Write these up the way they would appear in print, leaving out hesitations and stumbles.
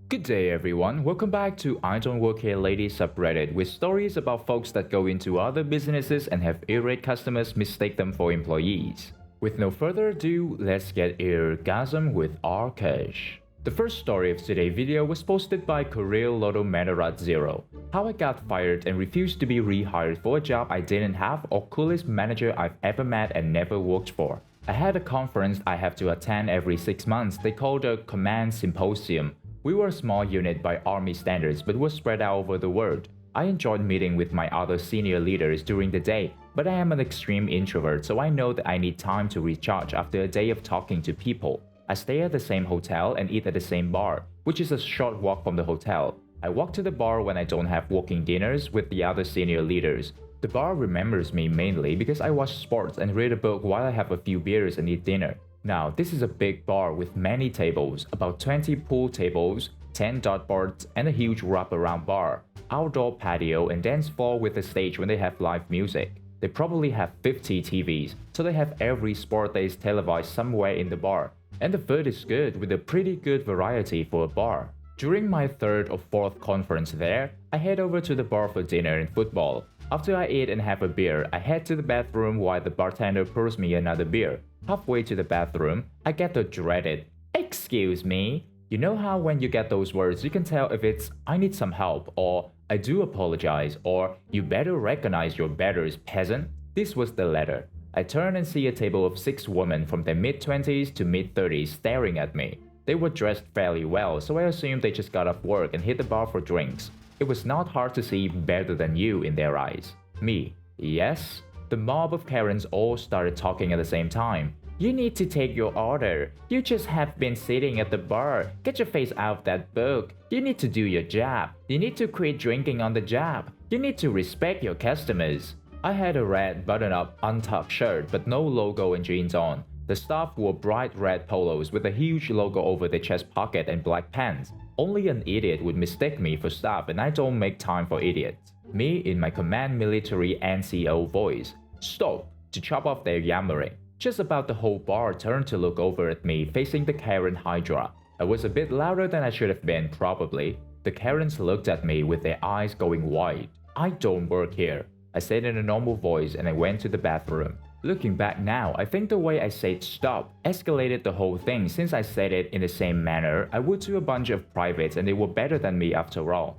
Good day everyone, welcome back to I Don't Work Here Lady subreddit with stories about folks that go into other businesses and have irate customers mistake them for employees. With no further ado, let's get orgasm with rKush. The first story of today's video was posted by Korean Lotto Manarat Zero. How I got fired and refused to be rehired for a job I didn't have or coolest manager I've ever met and never worked for. I had a conference I have to attend every 6 months they called a command symposium. We were a small unit by army standards but were spread out over the world. I enjoyed meeting with my other senior leaders during the day, but I am an extreme introvert so I know that I need time to recharge after a day of talking to people. I stay at the same hotel and eat at the same bar, which is a short walk from the hotel. I walk to the bar when I don't have working dinners with the other senior leaders. The bar remembers me mainly because I watch sports and read a book while I have a few beers and eat dinner. Now, this is a big bar with many tables, about 20 pool tables, 10 dartboards, and a huge wraparound bar, outdoor patio, and dance floor with a stage when they have live music. They probably have 50 TVs, so they have every sport that is televised somewhere in the bar. And the food is good with a pretty good variety for a bar. During my third or fourth conference there, I head over to the bar for dinner and football. After I eat and have a beer, I head to the bathroom while the bartender pours me another beer. Halfway to the bathroom, I get the dreaded, "Excuse me." You know how when you get those words, you can tell if it's "I need some help" or "I do apologize" or "You better recognize your betters, peasant." This was the letter. I turn and see a table of 6 women from their mid-20s to mid-30s staring at me. They were dressed fairly well, so I assumed they just got off work and hit the bar for drinks. It was not hard to see better than you in their eyes. Me, yes? The mob of Karens all started talking at the same time. "You need to take your order. You just have been sitting at the bar. Get your face out of that book. You need to do your job. You need to quit drinking on the job. You need to respect your customers." I had a red button-up untucked shirt but no logo and jeans on. The staff wore bright red polos with a huge logo over the chest pocket and black pants. Only an idiot would mistake me for staff and I don't make time for idiots. Me in my command military NCO voice. "Stop!" to chop off their yammering. Just about the whole bar turned to look over at me facing the Karen Hydra. I was a bit louder than I should have been probably. The Karens looked at me with their eyes going wide. "I don't work here," I said in a normal voice and I went to the bathroom. Looking back now, I think the way I said "stop" escalated the whole thing since I said it in the same manner I would to a bunch of privates and they were better than me after all.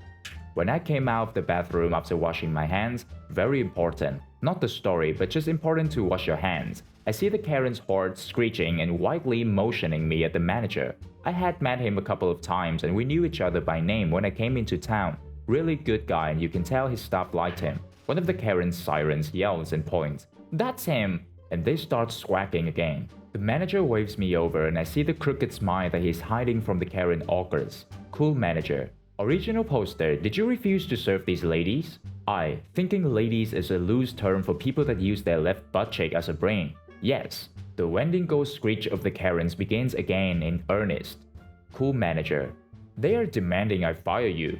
When I came out of the bathroom after washing my hands, very important, not the story but just important to wash your hands, I see the Karen's horde screeching and widely motioning me at the manager. I had met him a couple of times and we knew each other by name when I came into town. Really good guy and you can tell his staff liked him. One of the Karen's sirens yells and points, "That's him!" and they start squawking again. The manager waves me over and I see the crooked smile that he's hiding from the Karen augurs. Cool manager. Original poster, did you refuse to serve these ladies? I, thinking ladies is a loose term for people that use their left butt cheek as a brain. Yes. The Wendigo screech of the Karens begins again in earnest. Cool manager. They are demanding I fire you.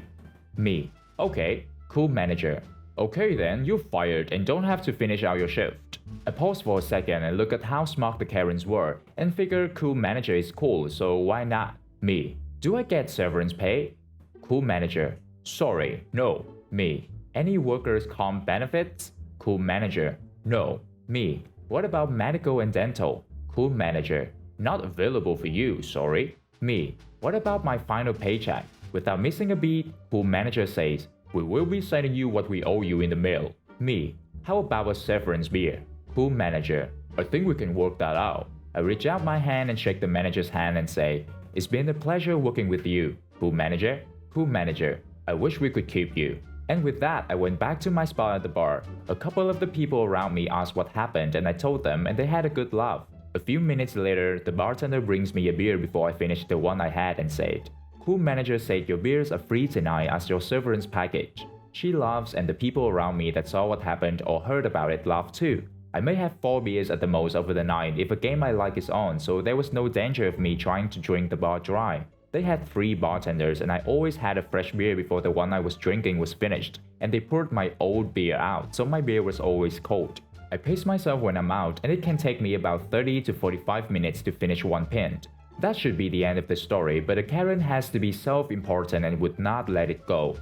Me. Okay. Cool manager. Okay then, you're fired and don't have to finish out your shift. I pause for a second and look at how smart the Karens were and figure cool manager is cool, so why not? Me. Do I get severance pay? Cool manager. Sorry, no. Me. Any workers' comp benefits? Cool manager. No. Me. What about medical and dental? Cool manager. Not available for you, sorry. Me. What about my final paycheck? Without missing a beat, cool manager says, "We will be sending you what we owe you in the mail." Me. How about a severance beer? Cool manager. I think we can work that out. I reach out my hand and shake the manager's hand and say, "It's been a pleasure working with you." Cool manager. Cool manager. I wish we could keep you. And with that, I went back to my spot at the bar. A couple of the people around me asked what happened and I told them and they had a good laugh. A few minutes later, the bartender brings me a beer before I finish the one I had and said, "Cool manager said your beers are free tonight as your severance package." She laughs and the people around me that saw what happened or heard about it laugh too. I may have 4 beers at the most over the night if a game I like is on, so there was no danger of me trying to drink the bar dry. They had 3 bartenders and I always had a fresh beer before the one I was drinking was finished, and they poured my old beer out, so my beer was always cold. I pace myself when I'm out and it can take me about 30 to 45 minutes to finish one pint. That should be the end of the story, but the Karen has to be self-important and would not let it go.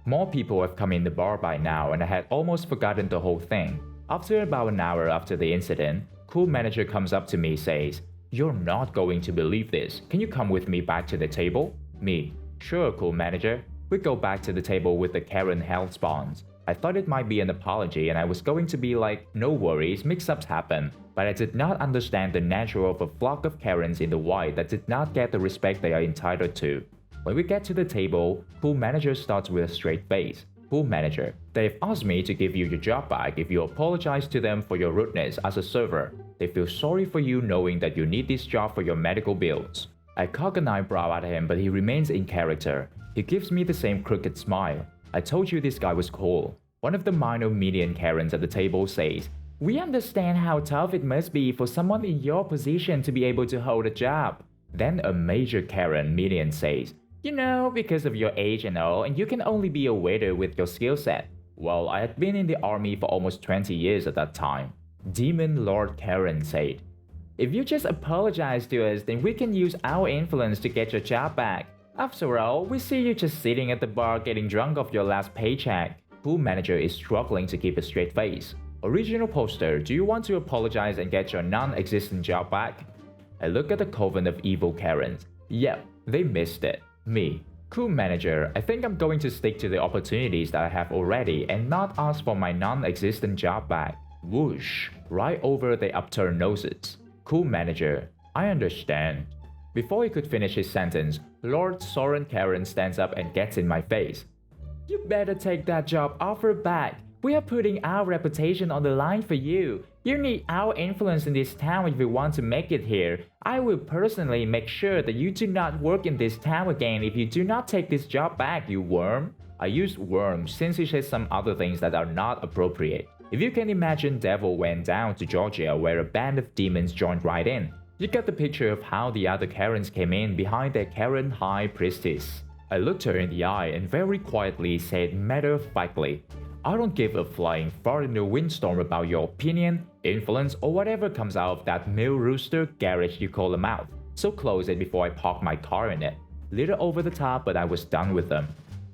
More people have come in the bar by now and I had almost forgotten the whole thing. After about an hour after the incident, cool manager comes up to me says, "You're not going to believe this. Can you come with me back to the table?" Me, "Sure, cool manager." We go back to the table with the Karen health response. I thought it might be an apology and I was going to be like, "No worries, mix-ups happen." But I did not understand the nature of a flock of Karens in the white that did not get the respect they are entitled to. When we get to the table, cool manager starts with a straight face. "Cool manager, they've asked me to give you your job back if you apologize to them for your rudeness as a server. They feel sorry for you knowing that you need this job for your medical bills." I cock an eyebrow at him, but he remains in character. He gives me the same crooked smile. "I told you this guy was cool." One of the minor median Karens at the table says, "We understand how tough it must be for someone in your position to be able to hold a job." Then a major Karen median says, "You know, because of your age and all, and you can only be a waiter with your skill set." Well, I had been in the army for almost 20 years at that time. Demon Lord Karen said, "If you just apologize to us, then we can use our influence to get your job back. After all, we see you just sitting at the bar getting drunk off your last paycheck." Pool manager is struggling to keep a straight face. "Original poster, do you want to apologize and get your non-existent job back?" I look at the coven of evil Karens. Yep, they missed it. Me, "Cool manager, I think I'm going to stick to the opportunities that I have already and not ask for my non-existent job back." Whoosh, right over their upturned noses. "Cool manager, I understand." Before he could finish his sentence, Lord Soren Karen stands up and gets in my face. "You better take that job offer back. We are putting our reputation on the line for you. You need our influence in this town if you want to make it here. I will personally make sure that you do not work in this town again if you do not take this job back, you worm." I used worm since he said some other things that are not appropriate. If you can imagine Devil went down to Georgia where a band of demons joined right in, you get the picture of how the other Karens came in behind their Karen High Priestess. I looked her in the eye and very quietly said matter-of-factly, "I don't give a flying fart in the windstorm about your opinion, influence, or whatever comes out of that mill rooster garage you call a mouth. So close it before I park my car in it." Little over the top, but I was done with them.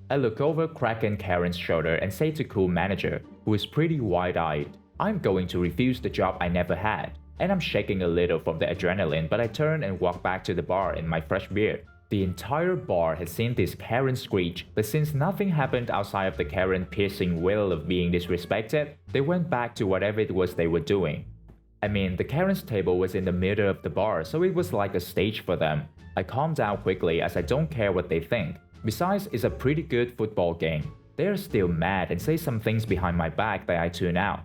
I look over Kraken Karen's shoulder and say to cool manager, who is pretty wide-eyed, "I'm going to refuse the job I never had." And I'm shaking a little from the adrenaline, but I turn and walk back to the bar in my fresh beer. The entire bar had seen this Karen screech, but since nothing happened outside of the Karen piercing wail of being disrespected, they went back to whatever it was they were doing. I mean, the Karen's table was in the middle of the bar, so it was like a stage for them. I calmed down quickly as I don't care what they think. Besides, it's a pretty good football game. They're still mad and say some things behind my back that I tune out.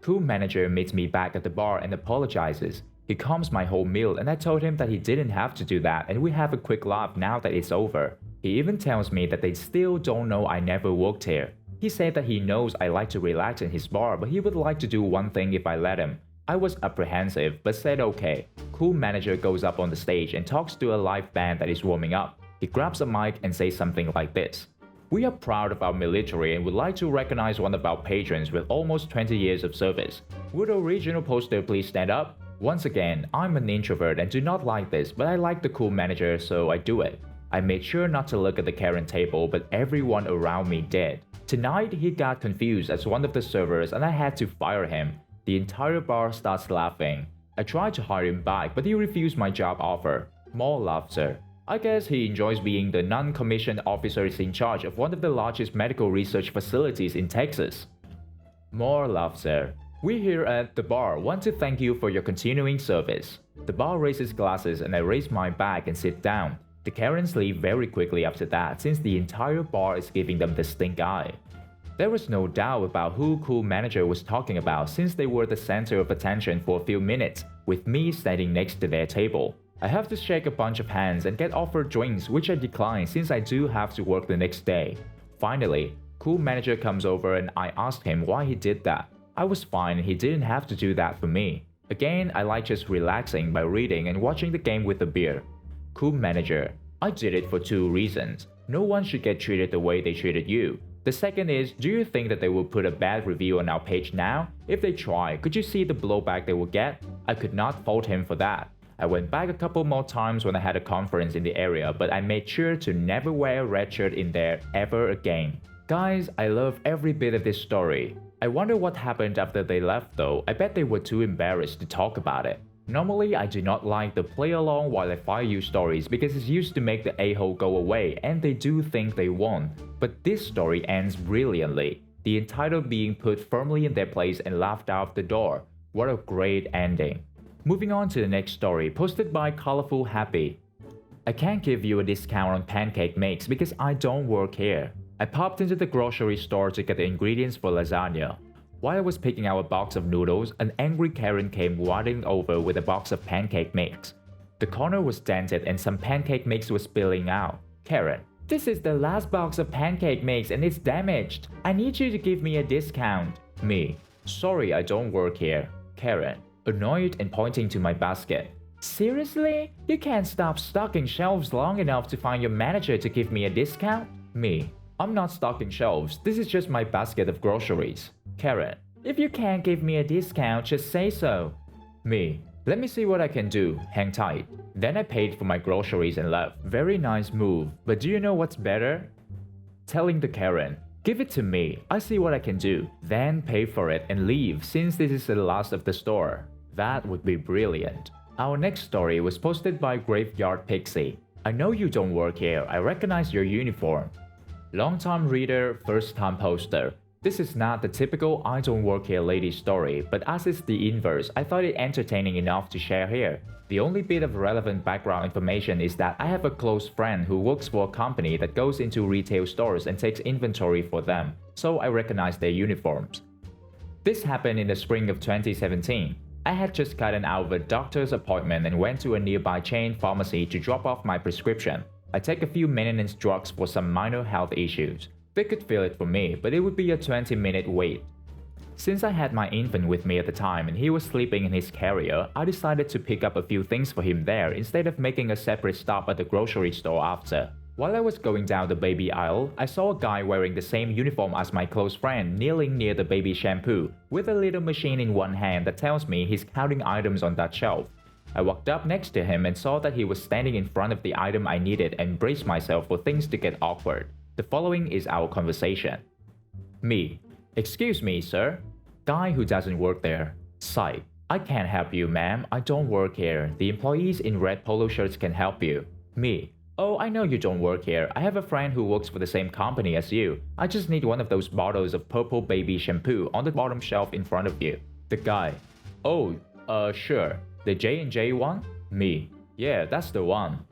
Cool manager meets me back at the bar and apologizes. He calms my whole meal and I told him that he didn't have to do that and we have a quick laugh now that it's over. He even tells me that they still don't know I never worked here. He said that he knows I like to relax in his bar, but he would like to do one thing if I let him. I was apprehensive but said okay. Cool manager goes up on the stage and talks to a live band that is warming up. He grabs a mic and says something like this. "We are proud of our military and would like to recognize one of our patrons with almost 20 years of service. Would the original poster please stand up?" Once again, I'm an introvert and do not like this, but I like the cool manager, so I do it. I made sure not to look at the Karen table, but everyone around me did. Tonight, he got confused as one of the servers and I had to fire him. The entire bar starts laughing. I tried to hire him back, but he refused my job offer. More laughter. I guess he enjoys being the non-commissioned officers in charge of one of the largest medical research facilities in Texas. More laughter. "We here at the bar want to thank you for your continuing service." The bar raises glasses and I raise my bag and sit down. The Karens leave very quickly after that since the entire bar is giving them the stink eye. There was no doubt about who cool manager was talking about since they were the center of attention for a few minutes, with me standing next to their table. I have to shake a bunch of hands and get offered drinks, which I decline since I do have to work the next day. Finally, cool manager comes over and I asked him why he did that. I was fine and he didn't have to do that for me. Again, I like just relaxing by reading and watching the game with a beer. Cool manager, I did it for two reasons. No one should get treated the way they treated you. The second is, do you think that they will put a bad review on our page now? If they try, could you see the blowback they will get? I could not fault him for that. I went back a couple more times when I had a conference in the area, but I made sure to never wear a red shirt in there ever again. Guys, I love every bit of this story. I wonder what happened after they left though. I bet they were too embarrassed to talk about it. Normally, I do not like the play along while I fire you stories because it's used to make the a-hole go away and they do think they won. But this story ends brilliantly. The entitled being put firmly in their place and laughed out the door. What a great ending. Moving on to the next story, posted by Colorful Happy. I can't give you a discount on pancake mix because I don't work here. I popped into the grocery store to get the ingredients for lasagna. While I was picking out a box of noodles, an angry Karen came waddling over with a box of pancake mix. The corner was dented and some pancake mix was spilling out. Karen, this is the last box of pancake mix and it's damaged. I need you to give me a discount. Me, sorry, I don't work here. Karen, annoyed and pointing to my basket. Seriously? You can't stop stocking shelves long enough to find your manager to give me a discount? Me, I'm not stocking shelves, this is just my basket of groceries. Karen, if you can't give me a discount, just say so. Me, let me see what I can do, hang tight. Then I paid for my groceries and left. Very nice move, but do you know what's better? Telling the Karen, give it to me, I see what I can do. Then pay for it and leave since this is the last of the store. That would be brilliant. Our next story was posted by Graveyard Pixie. I know you don't work here, I recognize your uniform. Long-time reader, first-time poster. This is not the typical I don't work here lady story, but as it's the inverse, I thought it entertaining enough to share here. The only bit of relevant background information is that I have a close friend who works for a company that goes into retail stores and takes inventory for them, so I recognize their uniforms. This happened in the spring of 2017. I had just gotten out of a doctor's appointment and went to a nearby chain pharmacy to drop off my prescription. I take a few maintenance drugs for some minor health issues. They could fill it for me, but it would be a 20-minute wait. Since I had my infant with me at the time and he was sleeping in his carrier, I decided to pick up a few things for him there instead of making a separate stop at the grocery store after. While I was going down the baby aisle, I saw a guy wearing the same uniform as my close friend kneeling near the baby shampoo with a little machine in one hand that tells me he's counting items on that shelf. I walked up next to him and saw that he was standing in front of the item I needed and braced myself for things to get awkward. The following is our conversation. Me, excuse me, sir. Guy who doesn't work there. Psych, I can't help you, ma'am. I don't work here. The employees in red polo shirts can help you. Me, oh, I know you don't work here. I have a friend who works for the same company as you. I just need one of those bottles of purple baby shampoo on the bottom shelf in front of you. The guy, oh, sure. The J&J one? Me, yeah, that's the one.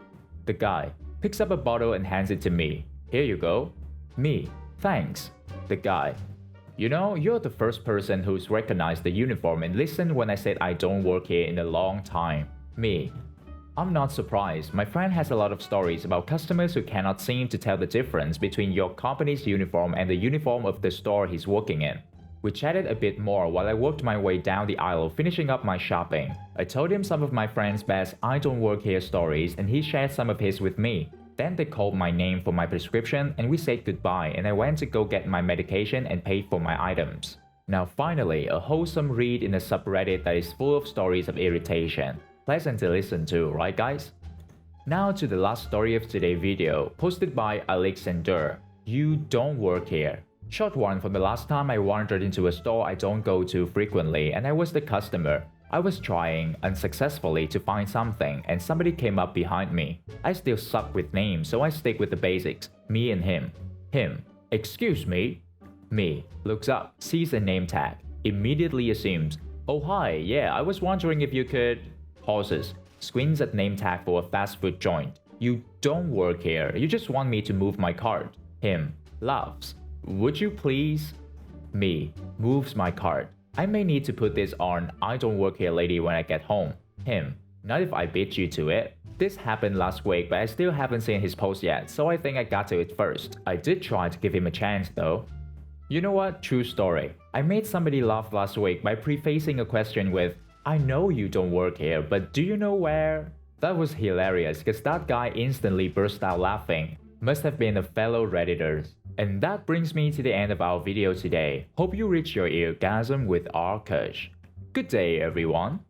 The guy picks up a bottle and hands it to me. Here you go. Me, thanks. The guy, you know, you're the first person who's recognized the uniform and listened when I said I don't work here in a long time. Me, I'm not surprised. My friend has a lot of stories about customers who cannot seem to tell the difference between your company's uniform and the uniform of the store he's working in. We chatted a bit more while I worked my way down the aisle finishing up my shopping. I told him some of my friend's best I don't work here stories and he shared some of his with me. Then they called my name for my prescription and we said goodbye and I went to go get my medication and paid for my items. Now finally, a wholesome read in a subreddit that is full of stories of irritation. Pleasant to listen to, right guys? Now to the last story of today's video, posted by Alexander. You don't work here. Short one from the last time I wandered into a store I don't go to frequently and I was the customer. I was trying, unsuccessfully, to find something and somebody came up behind me. I still suck with names so I stick with the basics. Me and him. Him. Excuse me. Me. Looks up, sees a name tag. Immediately assumes, oh hi, yeah, I was wondering if you could... Pauses. Squints at name tag for a fast food joint. You don't work here, you just want me to move my cart. Him. Laughs. Would you please? Me. Moves my cart. I may need to put this on I don't work here lady when I get home. Him. Not if I beat you to it. This happened last week but I still haven't seen his post yet so I think I got to it first. I did try to give him a chance though. You know what? True story. I made somebody laugh last week by prefacing a question with, I know you don't work here but do you know where? That was hilarious because that guy instantly burst out laughing. Must have been a fellow Redditors. And that brings me to the end of our video today. Hope you reach your eargasm with rKush. Good day everyone.